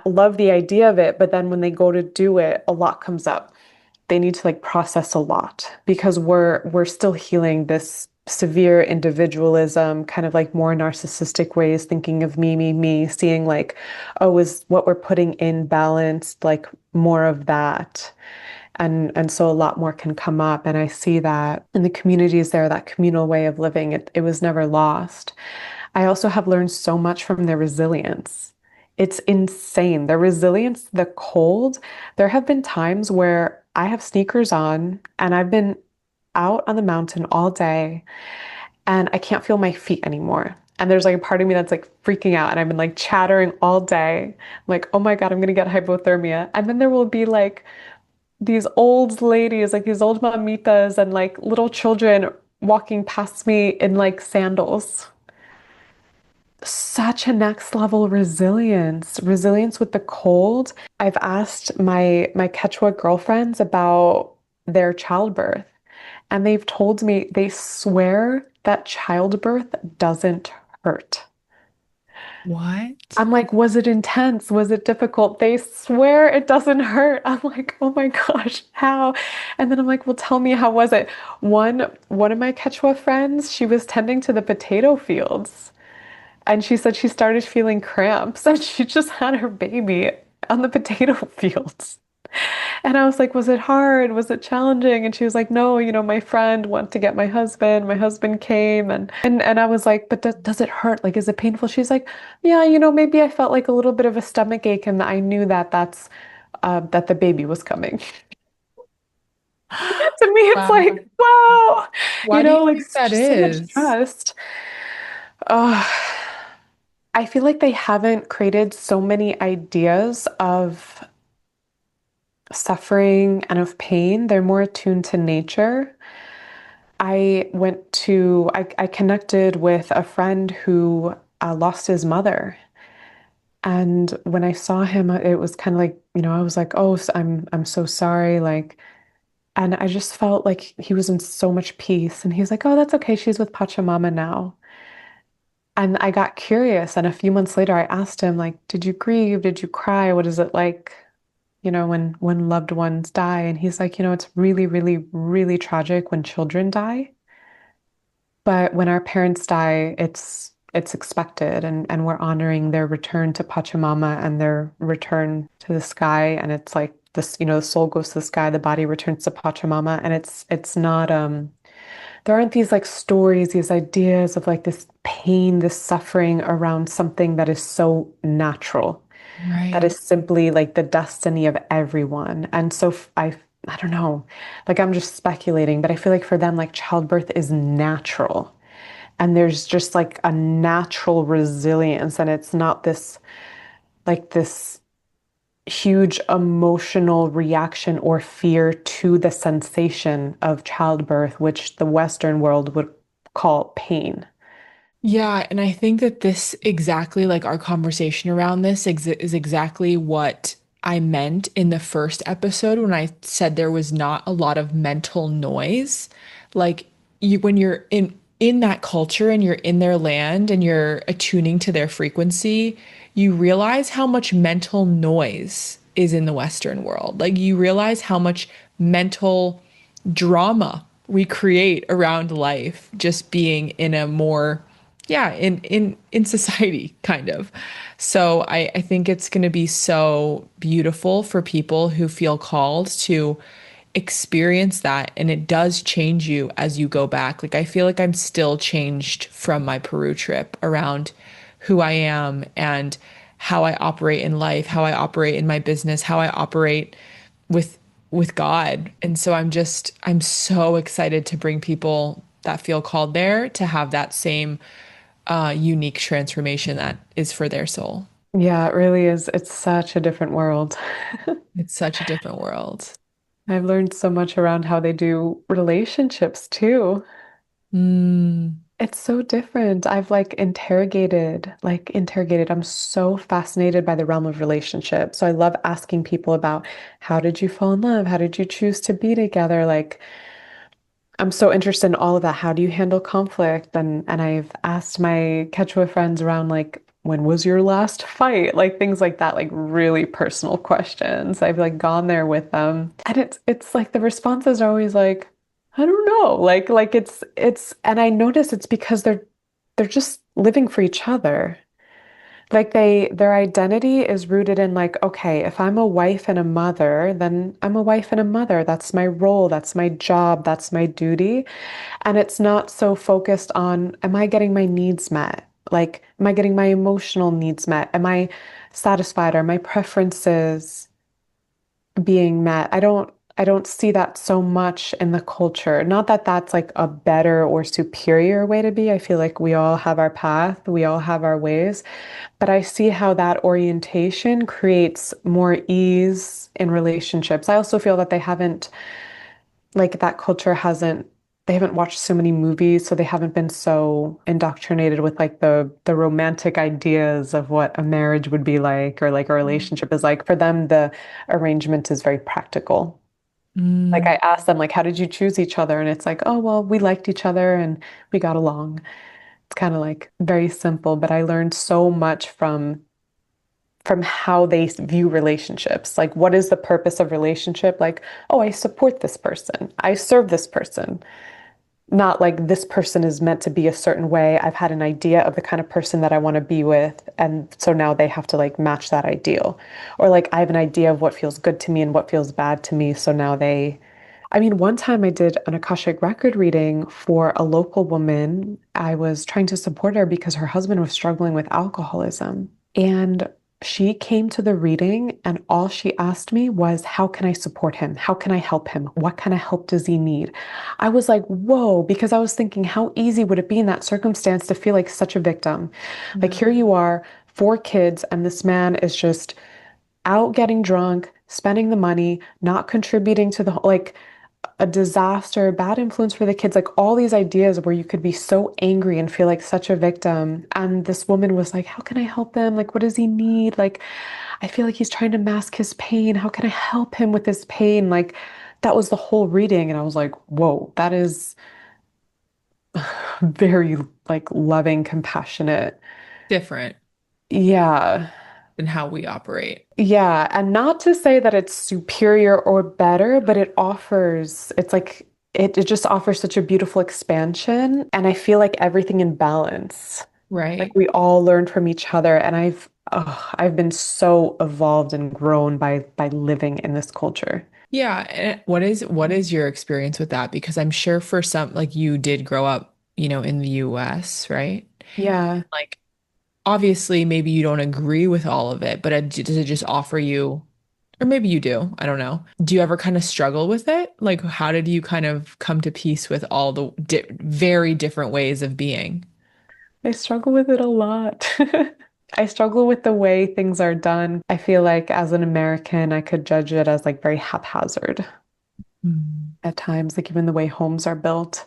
love the idea of it, but then when they go to do it, a lot comes up. They need to like process a lot because we're still healing this severe individualism, kind of like more narcissistic ways, thinking of me, seeing like, oh, is what we're putting in balanced, like more of that. And so a lot more can come up. And I see that in the communities there, that communal way of living, it was never lost. I also have learned so much from their resilience. It's insane. Their resilience, the cold. There have been times where I have sneakers on and I've been out on the mountain all day and I can't feel my feet anymore. And there's like a part of me that's like freaking out and I've been like chattering all day. I'm like, oh my God, I'm gonna get hypothermia. And then there will be like these old ladies, like these old mamitas and like little children walking past me in like sandals. Such a next level resilience with the cold. I've asked my Quechua girlfriends about their childbirth, and they've told me they swear that childbirth doesn't hurt. What? I'm like, was it intense? Was it difficult? They swear it doesn't hurt. I'm like, oh my gosh, how? And then I'm like, well, tell me, how was it? One of my Quechua friends, she was tending to the potato fields, and she said she started feeling cramps, and she just had her baby on the potato fields. And I was like, was it hard? Was it challenging? And she was like, no, my friend went to get my husband. My husband came, and I was like, but does it hurt? Like, is it painful? She's like, yeah, maybe I felt like a little bit of a stomach ache, and I knew that the baby was coming. To me, it's Wow. like, wow, Why do you like think that just so much is? trust. Oh, I feel like they haven't created so many ideas of suffering and of pain. They're more attuned to nature. I connected with a friend who lost his mother. And when I saw him, it was kind of like, I was like, oh, I'm so sorry. Like, and I just felt like he was in so much peace. And he's like, oh, that's okay. She's with Pachamama now. And I got curious. And a few months later, I asked him, like, did you grieve? Did you cry? What is it like, when loved ones die? And he's like, it's really, really, really tragic when children die. But when our parents die, it's expected, and we're honoring their return to Pachamama and their return to the sky. And it's like this, the soul goes to the sky, the body returns to Pachamama. And it's not there aren't these like stories, these ideas of like this pain, this suffering around something that is so natural, that Right. is simply like the destiny of everyone. And so I don't know, like I'm just speculating, but I feel like for them, like childbirth is natural. And there's just like a natural resilience, and it's not this huge emotional reaction or fear to the sensation of childbirth, which the Western world would call pain. Yeah, and I think that this exactly like our conversation around this is exactly what I meant in the first episode when I said there was not a lot of mental noise. Like you when you're in that culture and you're in their land and you're attuning to their frequency, you realize how much mental noise is in the Western world. Like you realize how much mental drama we create around life just being in a more yeah in society kind of. So I think it's going to be so beautiful for people who feel called to experience that, and it does change you as you go back. Like I feel like I'm still changed from my Peru trip around who I am and how I operate in life, how I operate in my business, how I operate with with God. And so I'm so excited to bring people that feel called there to have that same unique transformation that is for their soul. Yeah, it really is. It's such a different world. It's such a different world. I've learned so much around how they do relationships too. Mm, It's so different. I've like interrogated. I'm so fascinated by the realm of relationships. So I love asking people about, how did you fall in love? How did you choose to be together? Like, I'm so interested in all of that. How do you handle conflict? And I've asked my Quechua friends around, like, when was your last fight? Like things like that, like really personal questions. I've like gone there with them. And it's like the responses are always like, I don't know. Like it's and I notice it's because they're just living for each other. Like their identity is rooted in like, okay, if I'm a wife and a mother, then I'm a wife and a mother. That's my role, that's my job, that's my duty. And it's not so focused on, am I getting my needs met? Like, am I getting my emotional needs met? Am I satisfied? Are my preferences being met? I don't see that so much in the culture. Not that that's like a better or superior way to be. I feel like we all have our path, we all have our ways, but I see how that orientation creates more ease in relationships. I also feel that that culture they haven't watched so many movies, so they haven't been so indoctrinated with like the romantic ideas of what a marriage would be like, or like a relationship is like. For them, the arrangement is very practical. Like mm. I asked them, like, how did you choose each other? And it's like, oh, well, we liked each other and we got along. It's kind of like very simple, but I learned so much from how they view relationships. Like, what is the purpose of relationship? Like, oh, I support this person. I serve this person. Not like this person is meant to be a certain way. I've had an idea of the kind of person that I want to be with. And so now they have to like match that ideal. Or like I have an idea of what feels good to me and what feels bad to me. So now I mean, one time I did an Akashic record reading for a local woman. I was trying to support her because her husband was struggling with alcoholism. And she came to the reading, and all she asked me was, how can I support him? How can I help him? What kind of help does he need? I was like, whoa, because I was thinking, how easy would it be in that circumstance to feel like such a victim? Like, Yeah. here you are, four kids, and this man is just out getting drunk, spending the money, not contributing to the like a disaster, bad influence for the kids, like all these ideas where you could be so angry and feel like such a victim. And this woman was like, how can I help him? Like, what does he need? Like, I feel like he's trying to mask his pain. How can I help him with his pain? Like, that was the whole reading. And I was like, whoa, that is very like loving, compassionate. Different Yeah. than how we operate. Yeah, and not to say that it's superior or better, but it's like it just offers such a beautiful expansion. And I feel like everything in balance. Like Right. we all learn from each other. And I've been so evolved and grown by living in this culture. Yeah. And what is your experience with that? Because I'm sure for some, like you did grow up, in the US, right? Yeah. Like obviously maybe you don't agree with all of it, but does it just offer you, or maybe you do, I don't know. Do you ever kind of struggle with it? Like how did you kind of come to peace with all the di very different ways of being? I struggle with it a lot. I struggle with the way things are done. I feel like as an American, I could judge it as like very haphazard Mm. at times, like even the way homes are built.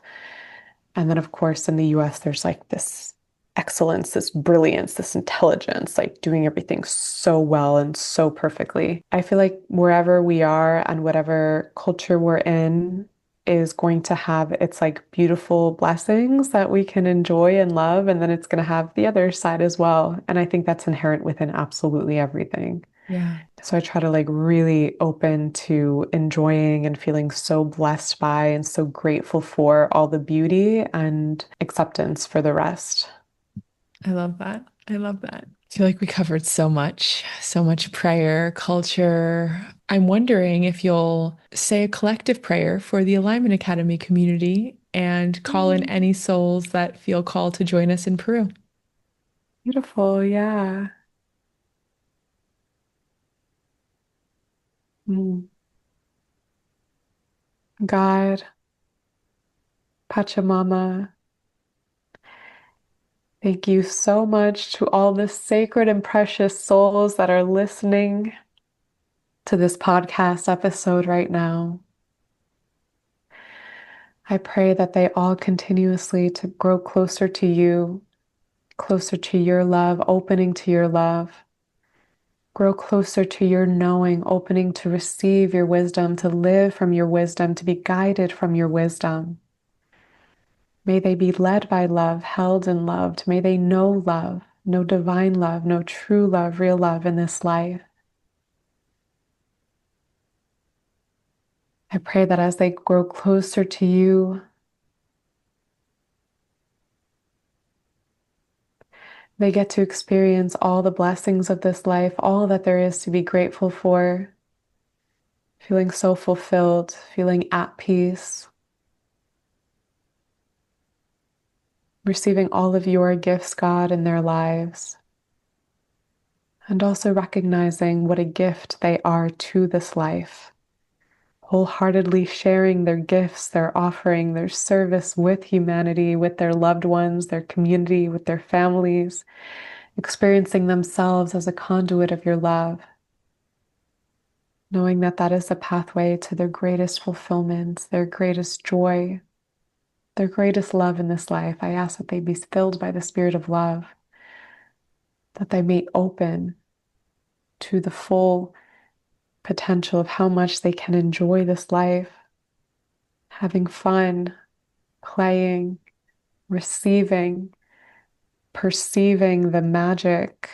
And then, of course, in the US, there's like this excellence, this brilliance, this intelligence, like doing everything so well and so perfectly. I feel like wherever we are and whatever culture we're in is going to have its like beautiful blessings that we can enjoy and love. And then it's going to have the other side as well. And I think that's inherent within absolutely everything. Yeah. So I try to like really open to enjoying and feeling so blessed by and so grateful for all the beauty and acceptance for the rest. I love that. I love that. I feel like we covered so much prayer, culture. I'm wondering if you'll say a collective prayer for the Alignment Academy community and call in any souls that feel called to join us in Peru. Beautiful, yeah. Mm. God, Pachamama, thank you so much to all the sacred and precious souls that are listening to this podcast episode right now. I pray that they all continuously to grow closer to you, closer to your love, opening to your love. Grow closer to your knowing, opening to receive your wisdom, to live from your wisdom, to be guided from your wisdom. May they be led by love, held and loved. May they know love, know divine love, know true love, real love in this life. I pray that as they grow closer to you, they get to experience all the blessings of this life, all that there is to be grateful for, feeling so fulfilled, feeling at peace, receiving all of your gifts, God, in their lives, and also recognizing what a gift they are to this life, wholeheartedly sharing their gifts, their offering, their service with humanity, with their loved ones, their community, with their families, experiencing themselves as a conduit of your love, knowing that that is the pathway to their greatest fulfillment, their greatest joy, their greatest love in this life. I ask that they be filled by the spirit of love, that they may open to the full potential of how much they can enjoy this life, having fun, playing, receiving, perceiving the magic,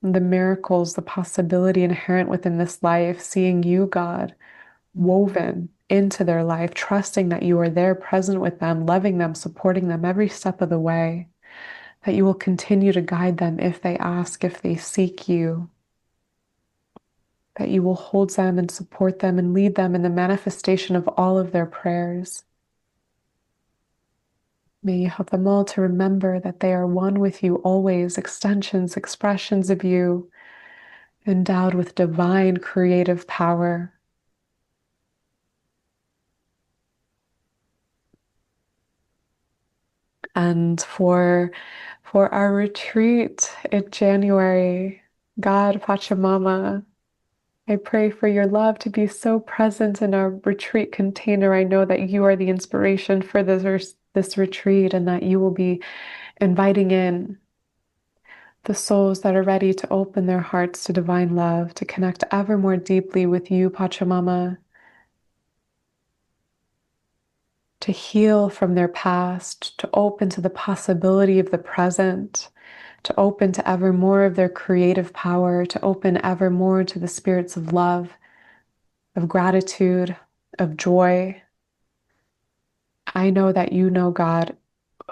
the miracles, the possibility inherent within this life, seeing you, God, woven into their life, trusting that you are there present with them, loving them, supporting them every step of the way, that you will continue to guide them if they ask, if they seek you, that you will hold them and support them and lead them in the manifestation of all of their prayers. May you help them all to remember that they are one with you always, extensions, expressions of you, endowed with divine creative power. And for our retreat in January, God, Pachamama, I pray for your love to be so present in our retreat container. I know that you are the inspiration for this retreat, and that you will be inviting in the souls that are ready to open their hearts to divine love, to connect ever more deeply with you, Pachamama, to heal from their past, to open to the possibility of the present, to open to ever more of their creative power, to open ever more to the spirits of love, of gratitude, of joy. I know that you know, God,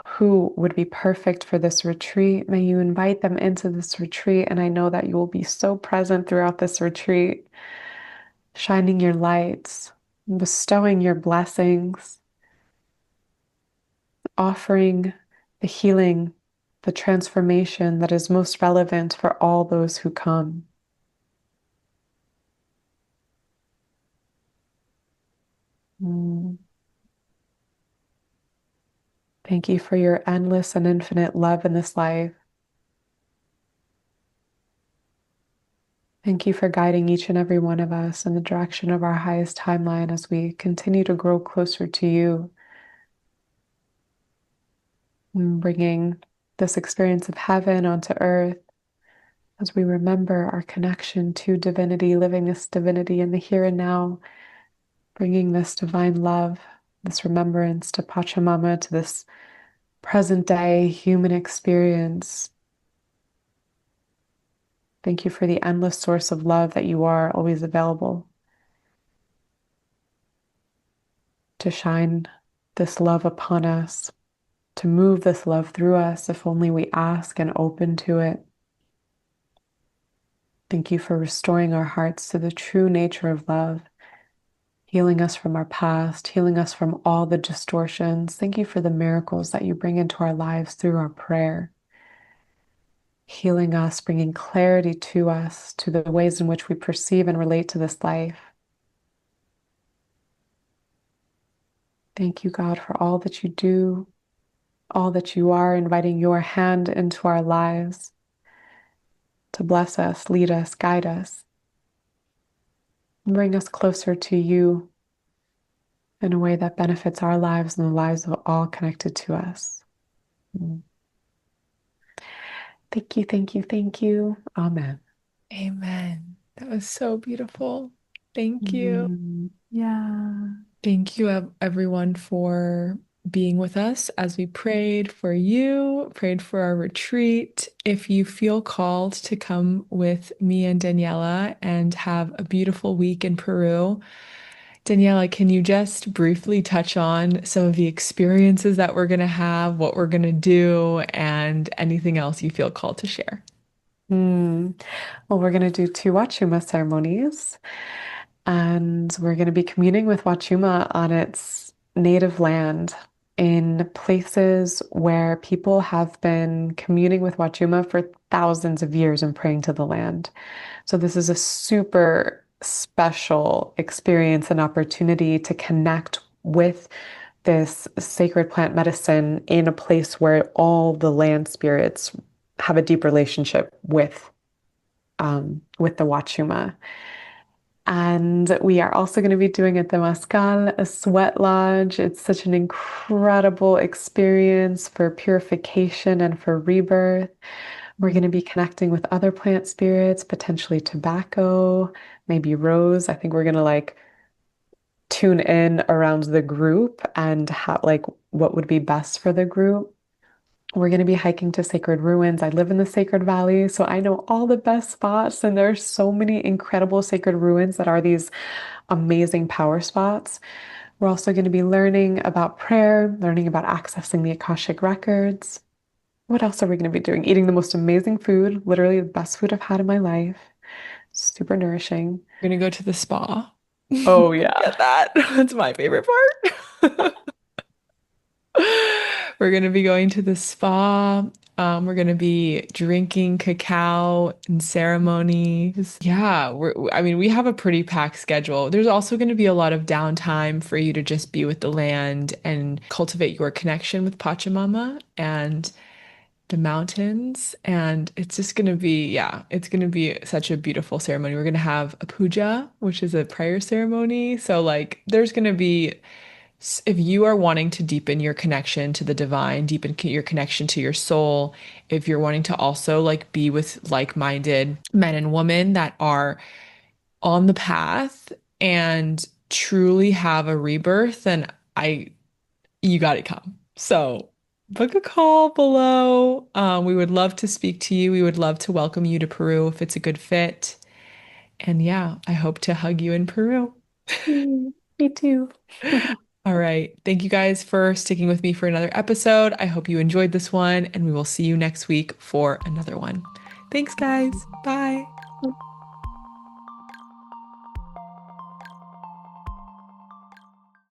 who would be perfect for this retreat. May you invite them into this retreat, and I know that you will be so present throughout this retreat, shining your lights, bestowing your blessings, offering the healing, the transformation that is most relevant for all those who come. Mm. Thank you for your endless and infinite love in this life. Thank you for guiding each and every one of us in the direction of our highest timeline as we continue to grow closer to you, and bringing this experience of heaven onto earth as we remember our connection to divinity, living this divinity in the here and now, bringing this divine love, this remembrance to Pachamama, to this present day human experience. Thank you for the endless source of love that you are, always available to shine this love upon us, to move this love through us if only we ask and open to it. Thank you for restoring our hearts to the true nature of love, healing us from our past, healing us from all the distortions. Thank you for the miracles that you bring into our lives through our prayer, healing us, bringing clarity to us, to the ways in which we perceive and relate to this life. Thank you, God, for all that you do, all that you are, inviting your hand into our lives to bless us, lead us, guide us, and bring us closer to you in a way that benefits our lives and the lives of all connected to us. Thank you, thank you, thank you. Amen. Amen. That was so beautiful. Thank you. Yeah. Thank you, everyone, for being with us as we prayed for you, prayed for our retreat. If you feel called to come with me and Daniela and have a beautiful week in Peru, Daniela, can you just briefly touch on some of the experiences that we're going to have, what we're going to do, and anything else you feel called to share? Well, we're going to do two Wachuma ceremonies, and we're going to be communing with Wachuma on its native land in places where people have been communing with Wachuma for thousands of years and praying to the land. So this is a super special experience and opportunity to connect with this sacred plant medicine in a place where all the land spirits have a deep relationship with the Wachuma. And we are also going to be doing a Temazcal, a sweat lodge. It's such an incredible experience for purification and for rebirth. We're going to be connecting with other plant spirits, potentially tobacco, maybe rose. I think we're going to like tune in around the group and how like what would be best for the group. We're going to be hiking to sacred ruins. I live in the Sacred Valley, so I know all the best spots, and there's so many incredible sacred ruins that are these amazing power spots. We're also going to be learning about prayer, learning about accessing the Akashic records. What else are we going to be doing? Eating the most amazing food, literally the best food I've had in my life. Super nourishing. We're gonna go to the spa. Oh, yeah. Get that? That's my favorite part. We're gonna be going to the spa. We're gonna be drinking cacao and ceremonies. Yeah, I mean, we have a pretty packed schedule. There's also gonna be a lot of downtime for you to just be with the land and cultivate your connection with Pachamama and the mountains. And it's just gonna be, yeah, it's gonna be such a beautiful ceremony. We're gonna have a puja, which is a prayer ceremony. So, like, there's gonna be if you are wanting to deepen your connection to the divine, deepen your connection to your soul, if you're wanting to also like be with like-minded men and women that are on the path and truly have a rebirth, then I you got to come. So book a call below. We would love to speak to you. We would love to welcome you to Peru if it's a good fit. And yeah, I hope to hug you in Peru. Me too. All right. Thank you guys for sticking with me for another episode. I hope you enjoyed this one, and we will see you next week for another one. Thanks, guys. Bye.